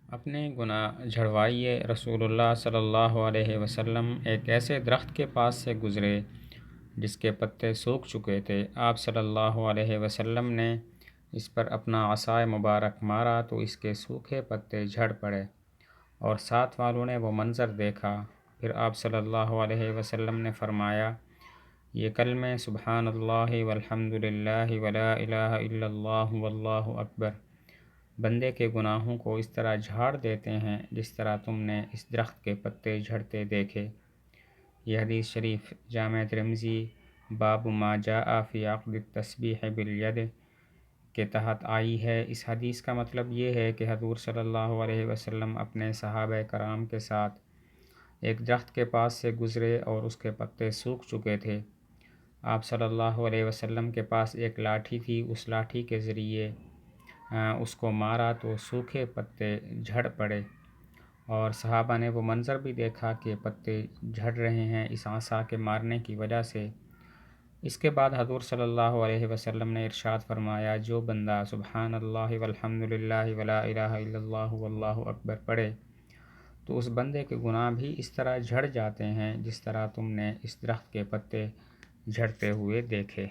اپنے گناہ جھڑوائیے۔ رسول اللہ صلی اللہ علیہ وسلم ایک ایسے درخت کے پاس سے گزرے جس کے پتے سوکھ چکے تھے۔ آپ صلی اللہ علیہ وسلم نے اس پر اپنا عصائے مبارک مارا تو اس کے سوکھے پتے جھڑ پڑے اور ساتھ والوں نے وہ منظر دیکھا۔ پھر آپ صلی اللہ علیہ وسلم نے فرمایا، یہ کلمے سبحان اللہ والحمد للہ ولا الہ الا اللہ واللہ اکبر بندے کے گناہوں کو اس طرح جھاڑ دیتے ہیں جس طرح تم نے اس درخت کے پتے جھڑتے دیکھے۔ یہ حدیث شریف جامع ترمذی باب ما جاء فی عقد التسبیح بالید کے تحت آئی ہے۔ اس حدیث کا مطلب یہ ہے کہ حضور صلی اللہ علیہ وسلم اپنے صحابہ کرام کے ساتھ ایک درخت کے پاس سے گزرے اور اس کے پتے سوکھ چکے تھے۔ آپ صلی اللہ علیہ وسلم کے پاس ایک لاٹھی تھی، اس لاٹھی کے ذریعے اس کو مارا تو سوکھے پتے جھڑ پڑے اور صحابہ نے وہ منظر بھی دیکھا کہ پتے جھڑ رہے ہیں اس عصا کے مارنے کی وجہ سے۔ اس کے بعد حضور صلی اللہ علیہ وسلم نے ارشاد فرمایا، جو بندہ سبحان اللہ والحمد للہ ولا الہ الا اللہ واللہ اکبر پڑھے تو اس بندے کے گناہ بھی اس طرح جھڑ جاتے ہیں جس طرح تم نے اس درخت کے پتے جھڑتے ہوئے دیکھے۔